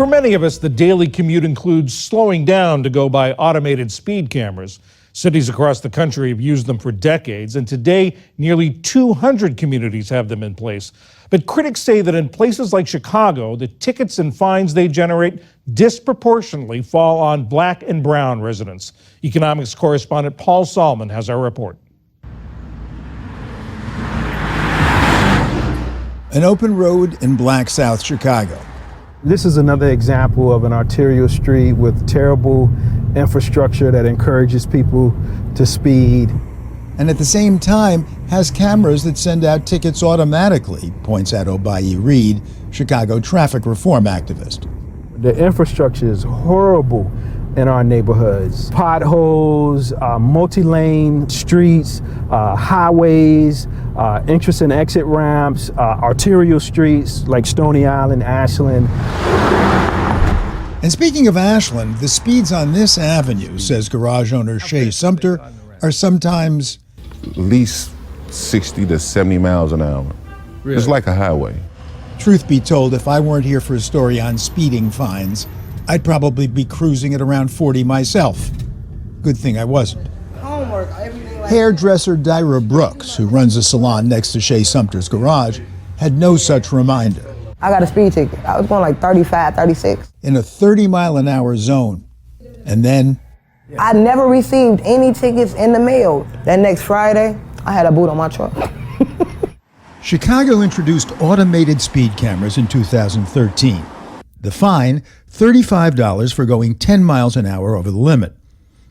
For many of us, the daily commute includes slowing down to go by automated speed cameras. Cities across the country have used them for decades, and today nearly 200 communities have them in place. But critics say that in places like Chicago, the tickets and fines they generate disproportionately fall on Black and brown residents. Economics correspondent Paul Solman has our report. An open road in Black South Chicago. This is another example of an arterial street with terrible infrastructure that encourages people to speed. And at the same time has cameras that send out tickets automatically, points out Obayi Reed, Chicago traffic reform activist. The infrastructure is horrible in our neighborhoods. Potholes, multi-lane streets, highways, entrance and exit ramps, arterial streets like Stony Island, Ashland. And speaking of Ashland, the speeds on this avenue, says garage owner Shay Sumter, are sometimes at least 60 to 70 miles an hour. Really? It's like a highway. Truth be told, if I weren't here for a story on speeding fines, I'd probably be cruising at around 40 myself. Good thing I wasn't. Hairdresser Dyra Brooks, who runs a salon next to Shay Sumter's garage, had no such reminder. I got a speed ticket. I was going like 35, 36. In a 30-mile-an-hour zone. And then I never received any tickets in the mail. That next Friday, I had a boot on my truck. Chicago introduced automated speed cameras in 2013. The fine, $35 for going 10 miles an hour over the limit.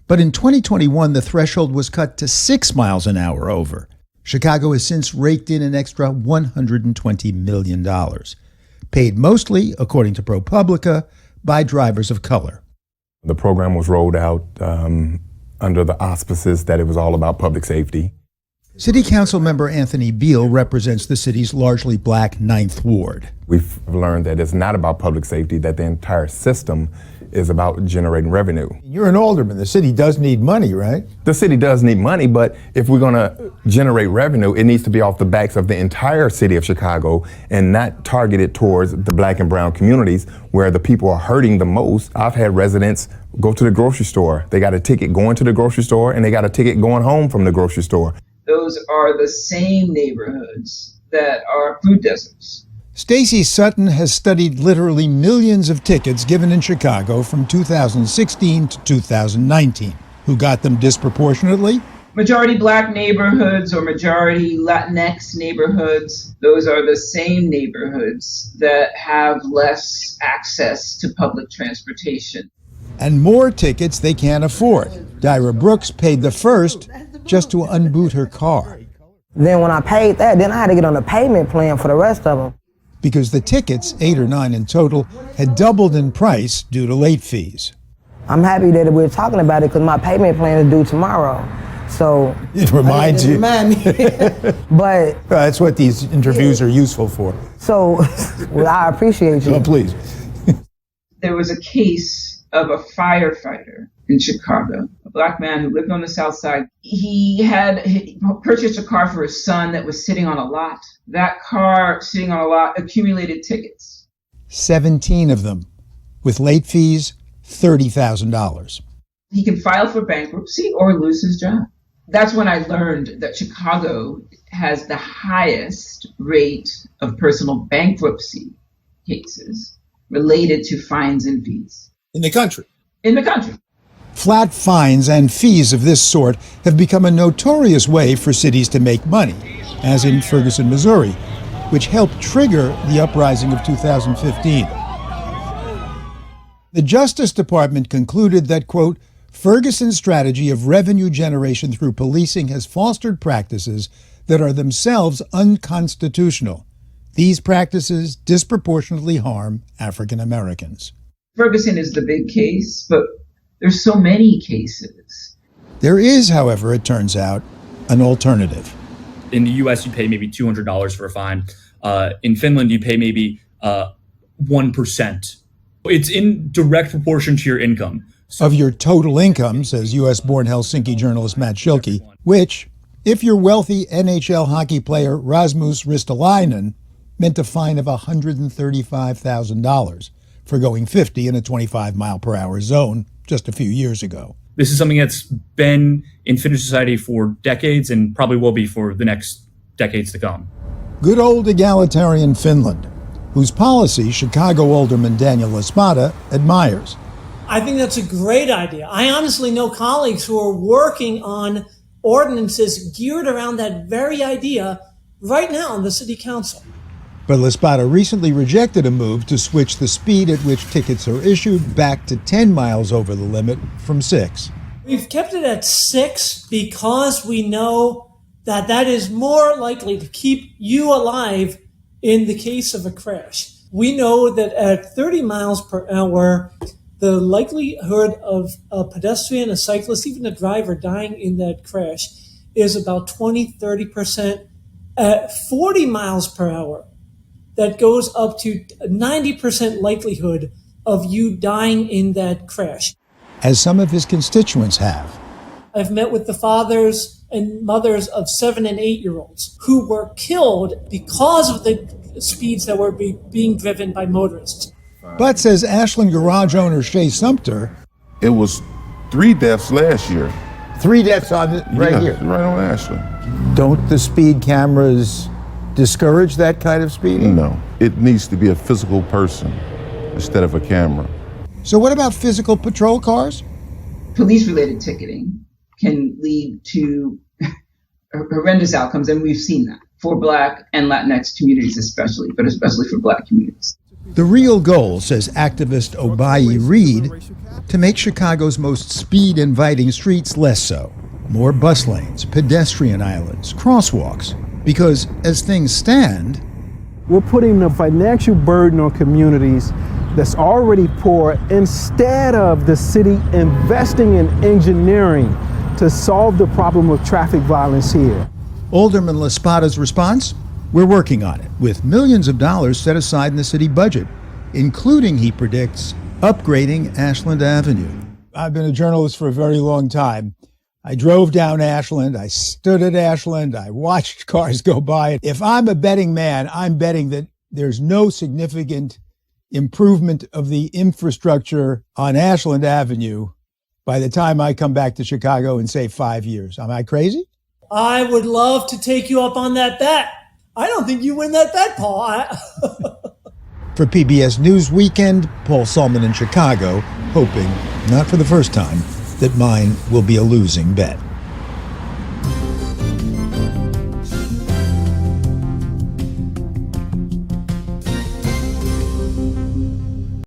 But in 2021, the threshold was cut to 6 miles an hour over. Chicago has since raked in an extra $120 million, paid mostly, according to ProPublica, by drivers of color. The program was rolled out under the auspices that it was all about public safety. City Council member Anthony Beal represents the city's largely Black Ninth Ward. We've learned that it's not about public safety, that the entire system is about generating revenue. You're an alderman. The city does need money, right? The city does need money, but if we're going to generate revenue, it needs to be off the backs of the entire city of Chicago and not targeted towards the Black and brown communities where the people are hurting the most. I've had residents go to the grocery store. They got a ticket going to the grocery store and they got a ticket going home from the grocery store. Those are the same neighborhoods that are food deserts. Stacy Sutton has studied literally millions of tickets given in Chicago from 2016 to 2019. Who got them disproportionately? Majority Black neighborhoods or majority Latinx neighborhoods, those are the same neighborhoods that have less access to public transportation. And more tickets they can't afford. Dyra Brooks paid the first just to unboot her car. Then when I paid that, then I had to get on a payment plan for the rest of them. Because the tickets, 8 or 9 in total, had doubled in price due to late fees. I'm happy that we're talking about it because my payment plan is due tomorrow. So it reminds you. Remind me. But that's what these interviews are useful for. So well, I appreciate you. Oh, please. There was a case of a firefighter in Chicago, a Black man who lived on the South Side. He purchased a car for his son that was sitting on a lot. That car sitting on a lot accumulated tickets. 17 of them, with late fees, $30,000. He can file for bankruptcy or lose his job. That's when I learned that Chicago has the highest rate of personal bankruptcy cases related to fines and fees. In the country. In the country. Flat fines and fees of this sort have become a notorious way for cities to make money, as in Ferguson, Missouri, which helped trigger the uprising of 2015. The Justice Department concluded that, quote, Ferguson's strategy of revenue generation through policing has fostered practices that are themselves unconstitutional. These practices disproportionately harm African Americans. Ferguson is the big case, but there's so many cases. There is, however, it turns out, an alternative. In the U.S., you pay maybe $200 for a fine. In Finland, you pay maybe 1%. It's in direct proportion to your income. So, of your total income, says U.S.-born Helsinki journalist Matt Schilke, which, if you're wealthy NHL hockey player Rasmus Ristolainen, meant a fine of $135,000 for going 50 in a 25-mile-per-hour zone just a few years ago. This is something that's been in Finnish society for decades and probably will be for the next decades to come. Good old egalitarian Finland, whose policy Chicago Alderman Daniel Espada admires. I think that's a great idea. I honestly know colleagues who are working on ordinances geared around that very idea right now in the city council. But Espada recently rejected a move to switch the speed at which tickets are issued back to 10 miles over the limit from 6. We've kept it at 6 because we know that that is more likely to keep you alive in the case of a crash. We know that at 30 miles per hour, the likelihood of a pedestrian, a cyclist, even a driver dying in that crash is about 20-30%. At 40 miles per hour, that goes up to 90% likelihood of you dying in that crash. As some of his constituents have. I've met with the fathers and mothers of 7- and 8-year-olds who were killed because of the speeds that were being driven by motorists. But, says Ashland garage owner Shay Sumter, It was 3 deaths last year. 3 deaths on Yeah, right on Ashland. Don't the speed cameras discourage that kind of speeding? No, it needs to be a physical person instead of a camera. So what about physical patrol cars? Police-related ticketing can lead to horrendous outcomes, and we've seen that for Black and Latinx communities especially, but especially for Black communities. The real goal, says activist Obayi Reed, to make Chicago's most speed-inviting streets less so. More bus lanes, pedestrian islands, crosswalks. Because as things stand, We're putting the financial burden on communities that's already poor instead of the city investing in engineering to solve the problem of traffic violence here. Alderman Lespada's response? We're working on it, with millions of dollars set aside in the city budget, including, he predicts, upgrading Ashland Avenue. I've been a journalist for a very long time. I drove down Ashland, I stood at Ashland, I watched cars go by. If I'm a betting man, I'm betting that there's no significant improvement of the infrastructure on Ashland Avenue by the time I come back to Chicago in, say, 5 years. Am I crazy? I would love to take you up on that bet. I don't think you win that bet, Paul. For PBS News Weekend, Paul Solman in Chicago, hoping, not for the first time, that mine will be a losing bet.